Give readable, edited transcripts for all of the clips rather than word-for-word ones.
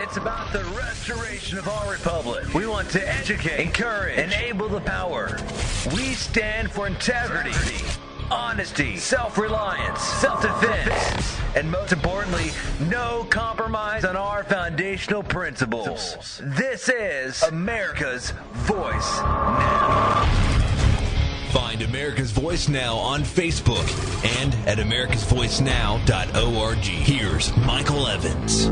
It's about the restoration of our republic. We want to educate, encourage, enable the power. We stand for integrity, honesty, self-reliance, self-defense, and most importantly, no compromise on our foundational principles. This is America's Voice Now. Find America's Voice Now on Facebook and at americasvoicenow.org. Here's Michael Evans.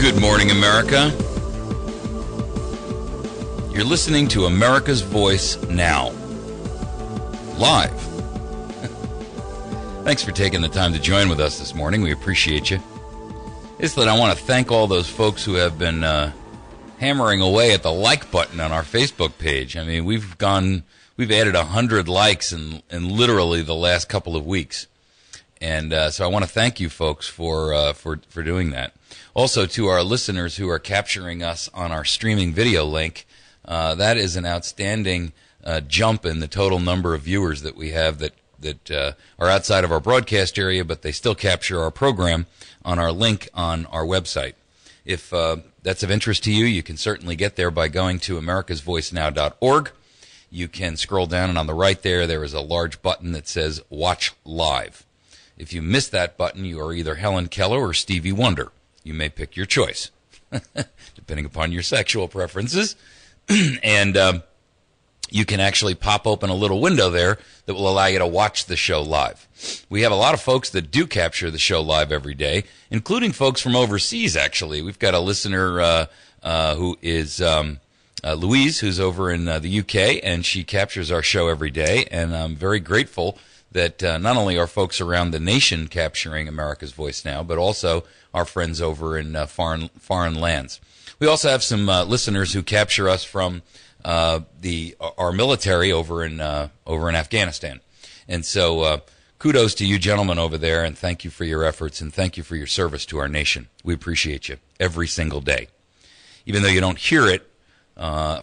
Good morning, America. You're listening to America's Voice Now, live. Thanks for taking the time to join with us this morning. We appreciate you. Islet, I want to thank all those folks who have been hammering away at the like button on our Facebook page. I mean, we've added 100 likes in literally the last couple of weeks, and so I want to thank you folks for doing that. Also, to our listeners who are capturing us on our streaming video link, that is an outstanding jump in the total number of viewers that we have that are outside of our broadcast area, but they still capture our program on our link on our website. If that's of interest to you, you can certainly get there by going to americasvoicenow.org. You can scroll down, and on the right there is a large button that says Watch Live. If you miss that button, you are either Helen Keller or Stevie Wonder. You may pick your choice, depending upon your sexual preferences. And you can actually pop open a little window there that will allow you to watch the show live. We have a lot of folks that do capture the show live every day, including folks from overseas, actually. We've got a listener who is Louise, who's over in the UK, and she captures our show every day. And I'm very grateful that not only are folks around the nation capturing America's Voice Now, but also our friends over in foreign lands. We also have some listeners who capture us from our military over in Afghanistan, and so kudos to you gentlemen over there, and thank you for your efforts, and thank you for your service to our nation. We appreciate you every single day, even though you don't hear it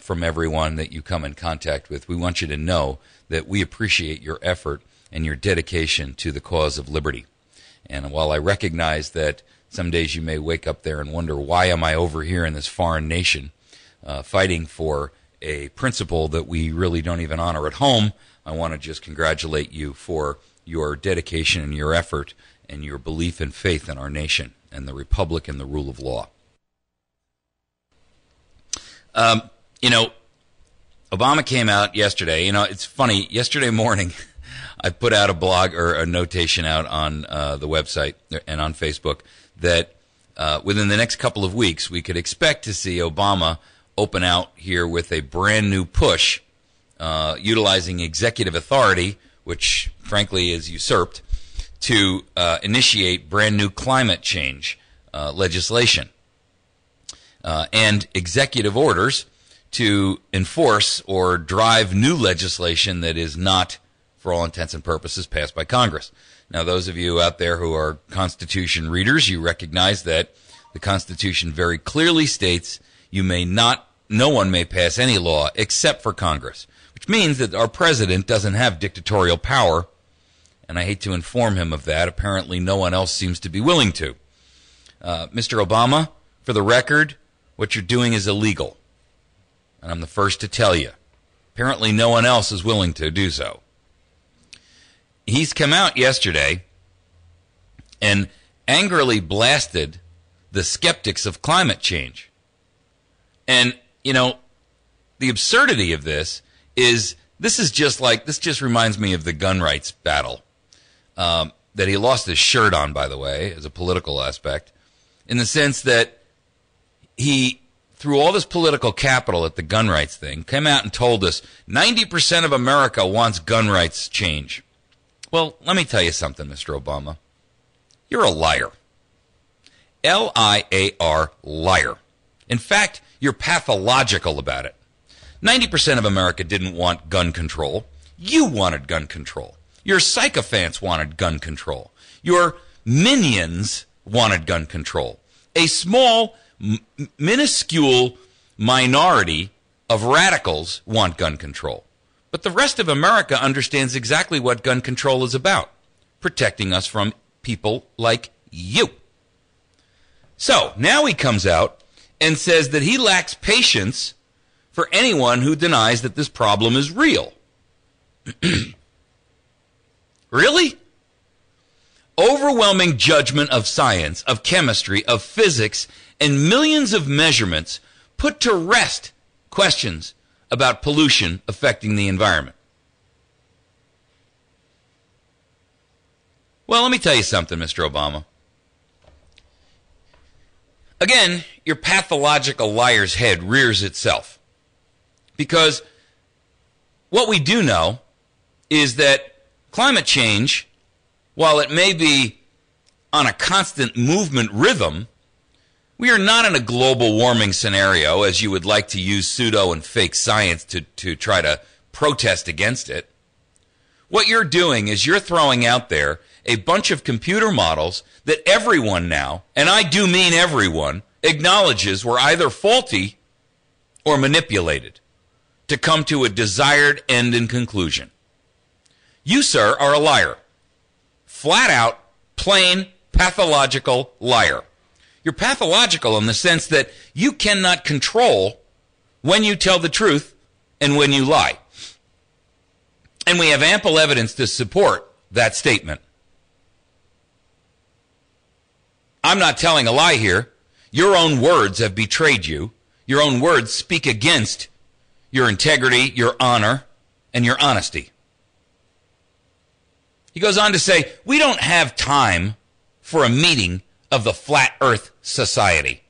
from everyone that you come in contact with. We want you to know that we appreciate your effort and your dedication to the cause of liberty. And while I recognize that some days you may wake up there and wonder, why am I over here in this foreign nation fighting for a principle that we really don't even honor at home, I want to just congratulate you for your dedication and your effort and your belief and faith in our nation and the republic and the rule of law. Obama came out yesterday. It's funny. Yesterday morning, I put out a blog or a notation out on the website and on Facebook that within the next couple of weeks, we could expect to see Obama open out here with a brand new push, utilizing executive authority, which frankly is usurped, to initiate brand new climate change legislation and executive orders to enforce or drive new legislation that is not, for all intents and purposes, passed by Congress. Now, those of you out there who are Constitution readers, you recognize that the Constitution very clearly states no one may pass any law except for Congress, which means that our president doesn't have dictatorial power, and I hate to inform him of that. Apparently, no one else seems to be willing to. Mr. Obama, for the record, what you're doing is illegal, and I'm the first to tell you. Apparently, no one else is willing to do so. He's come out yesterday and angrily blasted the skeptics of climate change. And, the absurdity of this just reminds me of the gun rights battle that he lost his shirt on, by the way, as a political aspect, in the sense that he, through all this political capital at the gun rights thing, came out and told us 90% of America wants gun rights change. Well, let me tell you something, Mr. Obama. You're a liar. L-I-A-R, liar. In fact, you're pathological about it. 90% of America didn't want gun control. You wanted gun control. Your sycophants wanted gun control. Your minions wanted gun control. A small, minuscule minority of radicals want gun control. But the rest of America understands exactly what gun control is about. Protecting us from people like you. So, now he comes out and says that he lacks patience for anyone who denies that this problem is real. Really? Overwhelming judgment of science, of chemistry, of physics, and millions of measurements put to rest questions about pollution affecting the environment. Well, let me tell you something, Mr. Obama. Again, your pathological liar's head rears itself. Because what we do know is that climate change, while it may be on a constant movement rhythm, we are not in a global warming scenario, as you would like to use pseudo and fake science to try to protest against it. What you're doing is you're throwing out there a bunch of computer models that everyone now, and I do mean everyone, acknowledges were either faulty or manipulated to come to a desired end and conclusion. You, sir, are a liar. Flat out, plain, pathological liar. You're pathological in the sense that you cannot control when you tell the truth and when you lie. And we have ample evidence to support that statement. I'm not telling a lie here. Your own words have betrayed you. Your own words speak against your integrity, your honor, and your honesty. He goes on to say, we don't have time for a meeting of the Flat Earth Society.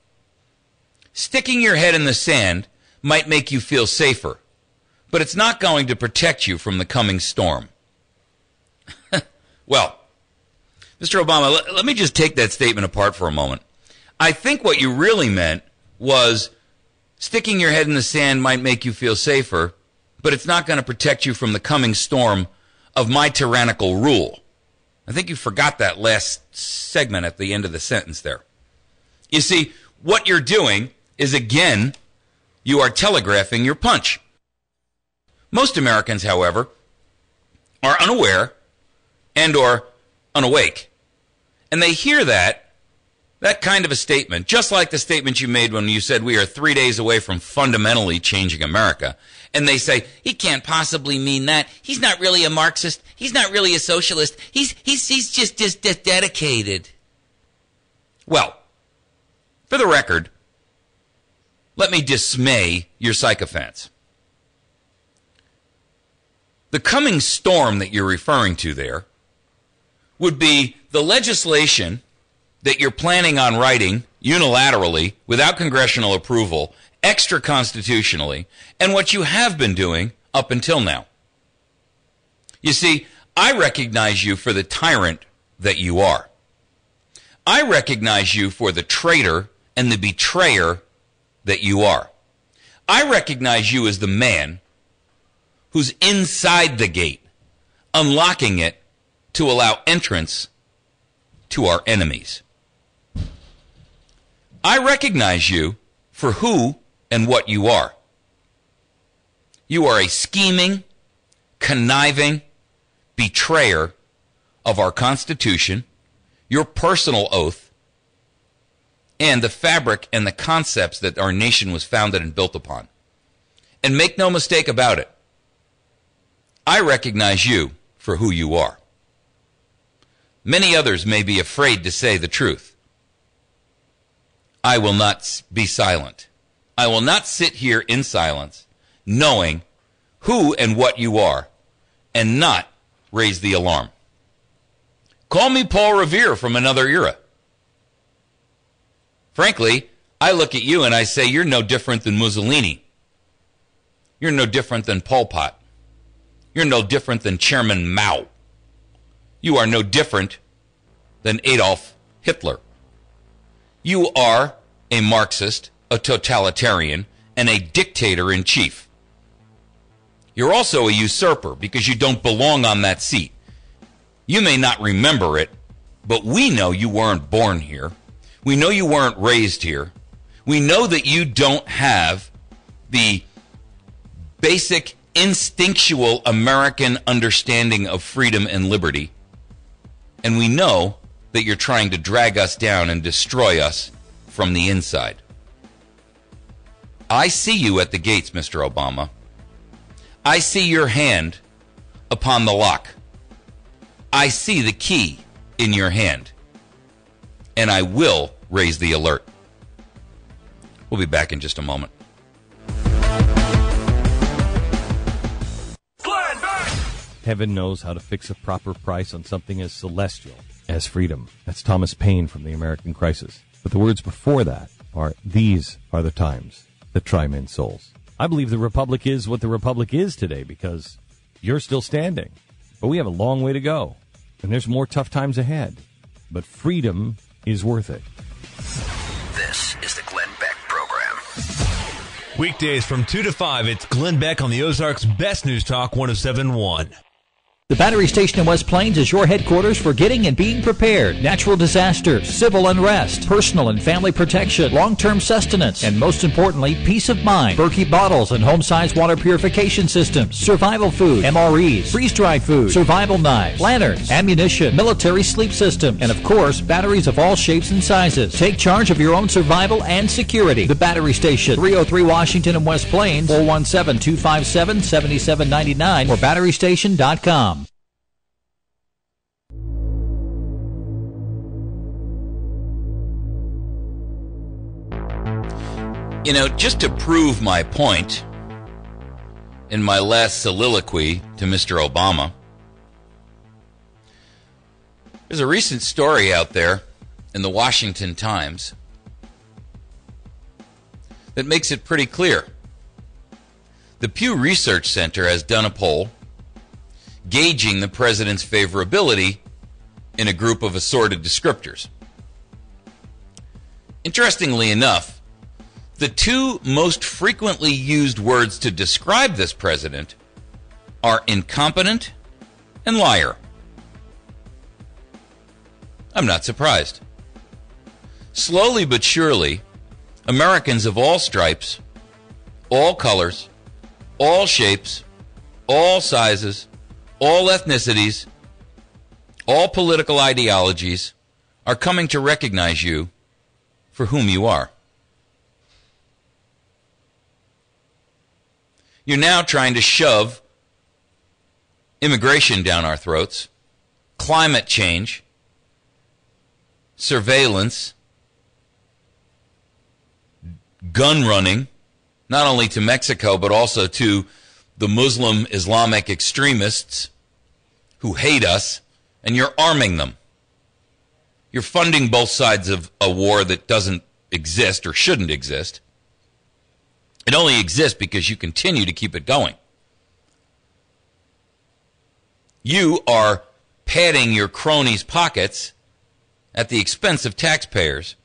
Sticking your head in the sand might make you feel safer, but it's not going to protect you from the coming storm. Well, Mr. Obama, let me just take that statement apart for a moment. I think what you really meant was sticking your head in the sand might make you feel safer, but it's not going to protect you from the coming storm of my tyrannical rule. I think you forgot that last segment at the end of the sentence there. You see, what you're doing is, again, you are telegraphing your punch. Most Americans, however, are unaware and or unawake. And they hear that kind of a statement, just like the statement you made when you said we are 3 days away from fundamentally changing America. And they say, he can't possibly mean that. He's not really a Marxist. He's not really a socialist. He's just dedicated. Well, for the record, let me dismay your sycophants. The coming storm that you're referring to there would be the legislation that you're planning on writing unilaterally, without congressional approval, extra-constitutionally, and what you have been doing up until now. You see, I recognize you for the tyrant that you are. I recognize you for the traitor and the betrayer that you are. I recognize you as the man who's inside the gate, unlocking it to allow entrance to our enemies. I recognize you for who and what you are. You are a scheming, conniving betrayer of our Constitution, your personal oath, and the fabric and the concepts that our nation was founded and built upon. And make no mistake about it, I recognize you for who you are. Many others may be afraid to say the truth. I will not be silent. I will not sit here in silence, knowing who and what you are, and not raise the alarm. Call me Paul Revere from another era. Frankly, I look at you and I say you're no different than Mussolini. You're no different than Pol Pot. You're no different than Chairman Mao. You are no different than Adolf Hitler. You are a Marxist, a totalitarian, and a dictator-in-chief. You're also a usurper because you don't belong on that seat. You may not remember it, but we know you weren't born here. We know you weren't raised here. We know that you don't have the basic instinctual American understanding of freedom and liberty, and we know that you're trying to drag us down and destroy us from the inside. I see you at the gates, Mr. Obama. I see your hand upon the lock. I see the key in your hand. And I will raise the alert. We'll be back in just a moment. Heaven knows how to fix a proper price on something as celestial as freedom. That's Thomas Paine from The American Crisis. But the words before that are, these are the times that try men's souls. I believe the Republic is what the Republic is today because you're still standing. But we have a long way to go. And there's more tough times ahead. But freedom is worth it. This is the Glenn Beck Program. Weekdays from 2 to 5, it's Glenn Beck on the Ozarks' Best News Talk 107.1. The Battery Station in West Plains is your headquarters for getting and being prepared. Natural disasters, civil unrest, personal and family protection, long-term sustenance, and most importantly, peace of mind. Berkey bottles and home-sized water purification systems, survival food, MREs, freeze-dried food, survival knives, lanterns, ammunition, military sleep system, and of course, batteries of all shapes and sizes. Take charge of your own survival and security. The Battery Station, 303 Washington and West Plains, 417-257-7799 or batterystation.com. You know, just to prove my point in my last soliloquy to Mr. Obama, there's a recent story out there in the Washington Times that makes it pretty clear. The Pew Research Center has done a poll gauging the president's favorability in a group of assorted descriptors. Interestingly enough, the two most frequently used words to describe this president are incompetent and liar. I'm not surprised. Slowly but surely, Americans of all stripes, all colors, all shapes, all sizes, all ethnicities, all political ideologies are coming to recognize you for whom you are. You're now trying to shove immigration down our throats, climate change, surveillance, gun running, not only to Mexico, but also to the Muslim Islamic extremists who hate us, and you're arming them. You're funding both sides of a war that doesn't exist or shouldn't exist. It only exists because you continue to keep it going. You are padding your cronies' pockets at the expense of taxpayers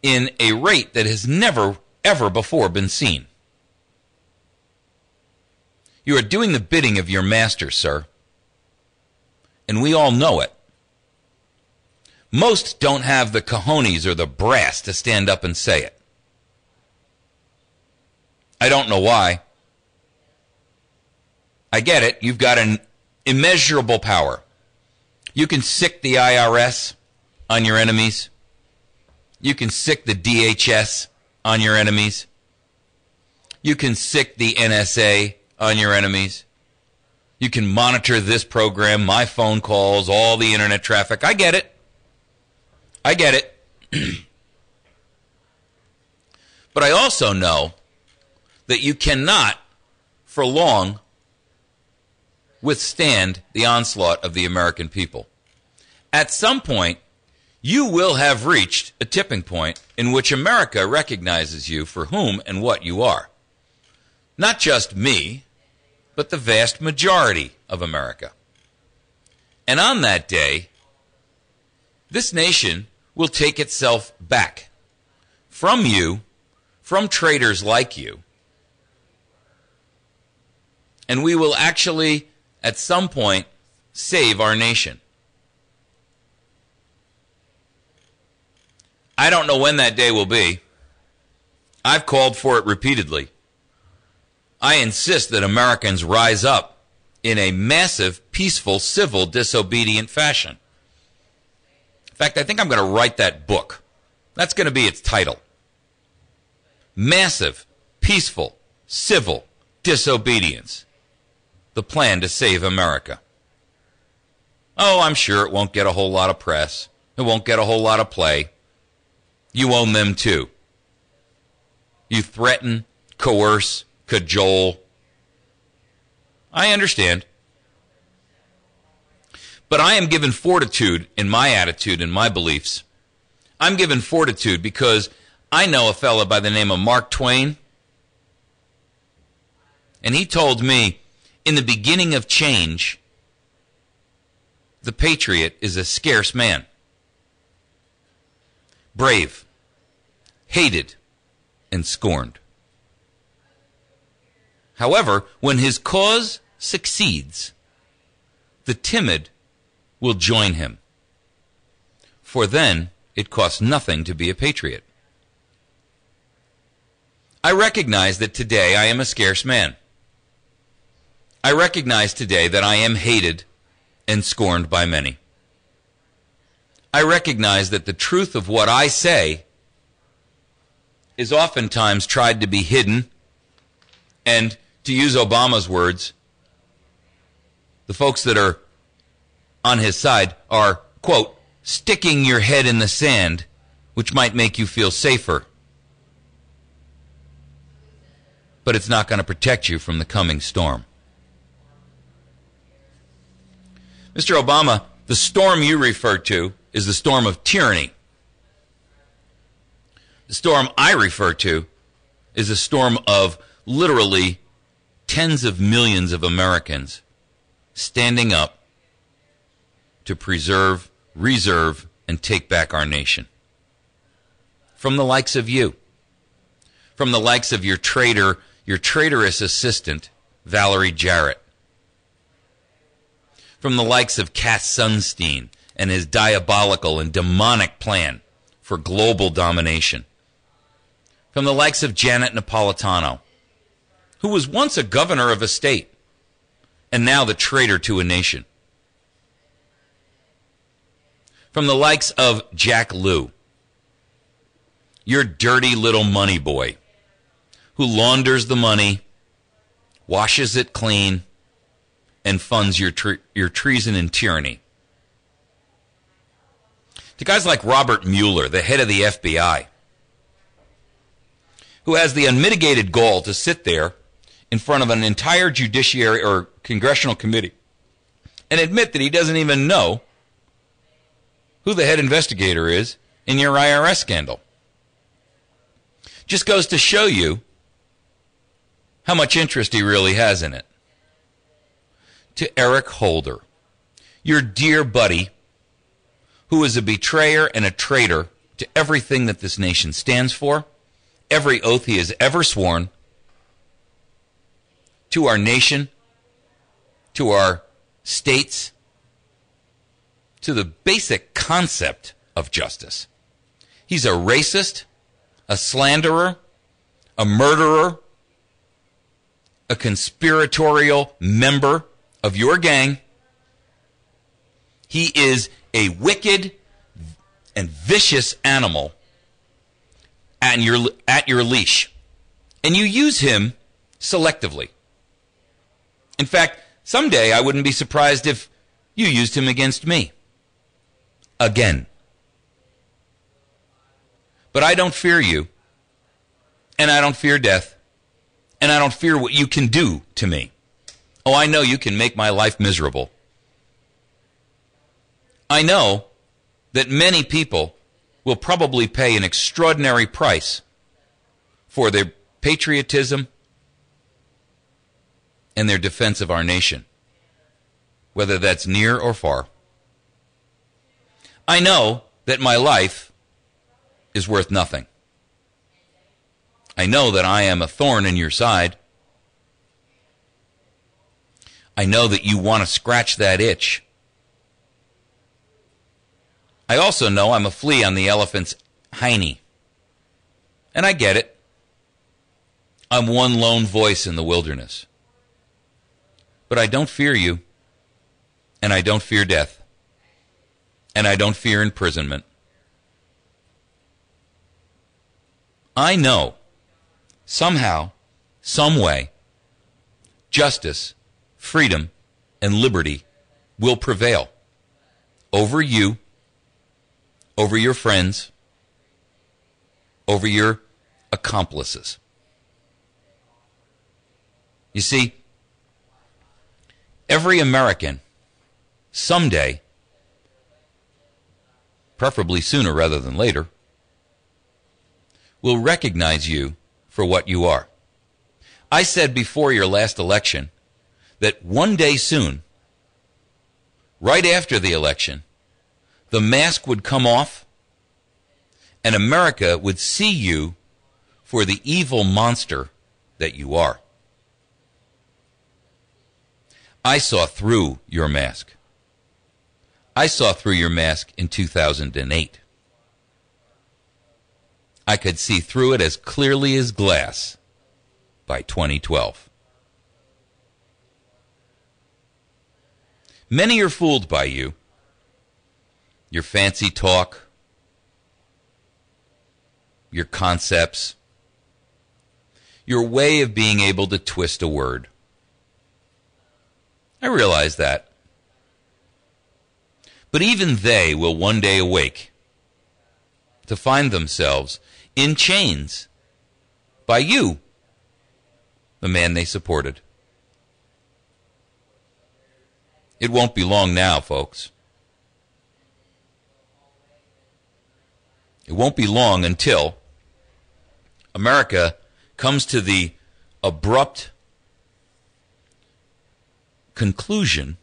in a rate that has never, ever before been seen. You are doing the bidding of your master, sir. And we all know it. Most don't have the cojones or the brass to stand up and say it. I don't know why. I get it. You've got an immeasurable power. You can sick the IRS on your enemies. You can sick the DHS on your enemies. You can sick the NSA on your enemies. You can monitor this program, my phone calls, all the internet traffic. I get it. I get it. But I also know that you cannot, for long, withstand the onslaught of the American people. At some point, you will have reached a tipping point in which America recognizes you for whom and what you are. Not just me, but the vast majority of America. And on that day, this nation will take itself back from you, from traitors like you, and we will actually, at some point, save our nation. I don't know when that day will be. I've called for it repeatedly. I insist that Americans rise up in a massive, peaceful, civil, disobedient fashion. In fact, I think I'm going to write that book. That's going to be its title. Massive, peaceful, civil disobedience. The plan to save America. Oh, I'm sure it won't get a whole lot of press. It won't get a whole lot of play. You own them too. You threaten, coerce, cajole. I understand. But I am given fortitude in my attitude and my beliefs. I'm given fortitude because I know a fellow by the name of Mark Twain. And he told me, in the beginning of change, the patriot is a scarce man. Brave, hated, and scorned. However, when his cause succeeds, the timid will join him. For then it costs nothing to be a patriot. I recognize that today I am a scarce man. I recognize today that I am hated and scorned by many. I recognize that the truth of what I say is oftentimes tried to be hidden, and to use Obama's words, the folks that are on his side are, quote, sticking your head in the sand, which might make you feel safer. But it's not going to protect you from the coming storm. Mr. Obama, the storm you refer to is the storm of tyranny. The storm I refer to is a storm of literally tens of millions of Americans standing up to preserve, reserve, and take back our nation. From the likes of you. From the likes of your traitor, your traitorous assistant, Valerie Jarrett. From the likes of Cass Sunstein and his diabolical and demonic plan for global domination. From the likes of Janet Napolitano, who was once a governor of a state and now the traitor to a nation. From the likes of Jack Lew, your dirty little money boy, who launders the money, washes it clean, and funds your treason and tyranny. To guys like Robert Mueller, the head of the FBI, who has the unmitigated gall to sit there in front of an entire judiciary or congressional committee and admit that he doesn't even know who the head investigator is in your IRS scandal. Just goes to show you how much interest he really has in it. To Eric Holder, your dear buddy, who is a betrayer and a traitor to everything that this nation stands for, every oath he has ever sworn, to our nation, to our states, to the basic concept of justice. He's a racist, a slanderer, a murderer, a conspiratorial member of your gang. He is a wicked and vicious animal at your leash. And you use him selectively. In fact, someday I wouldn't be surprised if you used him against me. Again. But I don't fear you. And I don't fear death. And I don't fear what you can do to me. Oh, I know you can make my life miserable. I know that many people will probably pay an extraordinary price for their patriotism and their defense of our nation, whether that's near or far. I know that my life is worth nothing. I know that I am a thorn in your side. I know that you want to scratch that itch. I also know I'm a flea on the elephant's hiney. And I get it. I'm one lone voice in the wilderness. But I don't fear you, and I don't fear death, and I don't fear imprisonment. I know, somehow, some way, justice, freedom, and liberty will prevail over you, over your friends, over your accomplices. You see, every American, someday, preferably sooner rather than later, will recognize you for what you are. I said before your last election that one day soon, right after the election, the mask would come off and America would see you for the evil monster that you are. I saw through your mask. I saw through your mask in 2008. I could see through it as clearly as glass by 2012. Many are fooled by you, your fancy talk, your concepts, your way of being able to twist a word. I realize that. But even they will one day awake to find themselves in chains by you, the man they supported. It won't be long now, folks. It won't be long until America comes to the abrupt conclusion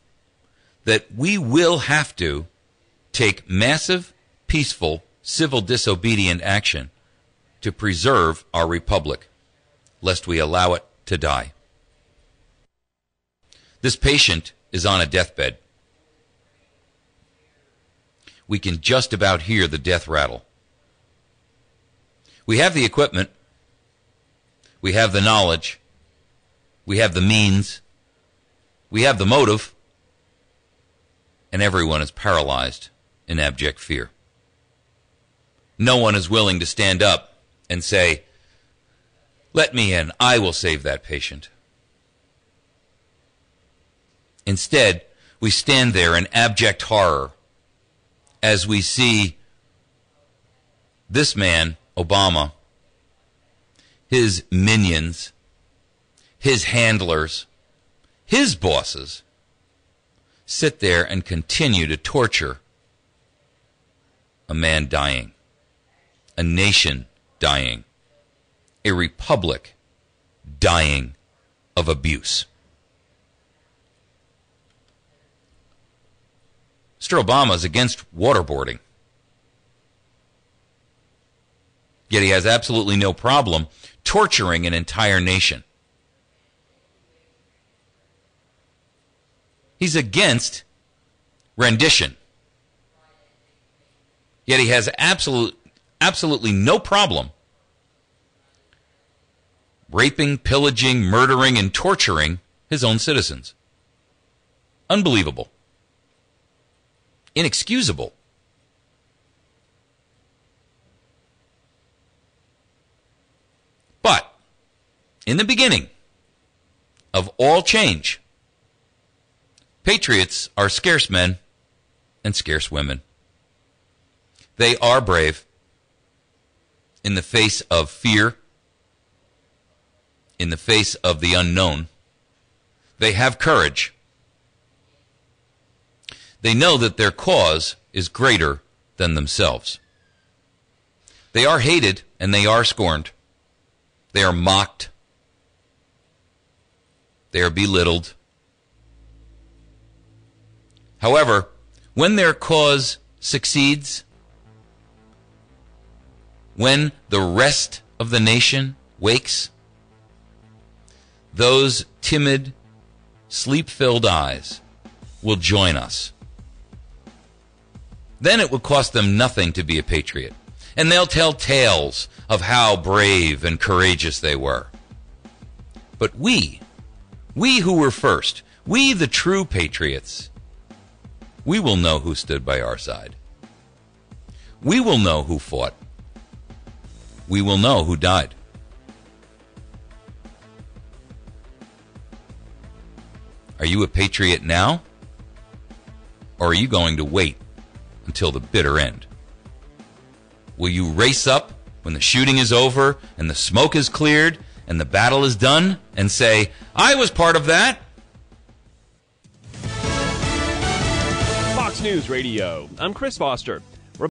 that we will have to take massive, peaceful, civil disobedient action to preserve our republic, lest we allow it to die. This patient is on a deathbed. We can just about hear the death rattle. We have the equipment. We have the knowledge. We have the means. We have the motive. And everyone is paralyzed in abject fear. No one is willing to stand up and say, "Let me in. I will save that patient." Instead, we stand there in abject horror as we see this man, Obama, his minions, his handlers, his bosses, sit there and continue to torture a man dying, a nation dying, a republic dying of abuse. Mr. Obama is against waterboarding. Yet he has absolutely no problem torturing an entire nation. He's against rendition. Yet he has absolutely no problem raping, pillaging, murdering, and torturing his own citizens. Unbelievable. Inexcusable. But, in the beginning of all change, patriots are scarce men and scarce women. They are brave in the face of fear, in the face of the unknown. They have courage. They know that their cause is greater than themselves. They are hated and they are scorned. They are mocked. They are belittled. However, when their cause succeeds, when the rest of the nation wakes, those timid, sleep-filled eyes will join us. Then it will cost them nothing to be a patriot. And they'll tell tales of how brave and courageous they were. But we who were first, we the true patriots, we will know who stood by our side. We will know who fought. We will know who died. Are you a patriot now? Or are you going to wait until the bitter end? Will you race up when the shooting is over and the smoke is cleared and the battle is done and say, I was part of that? Fox News Radio. I'm Chris Foster.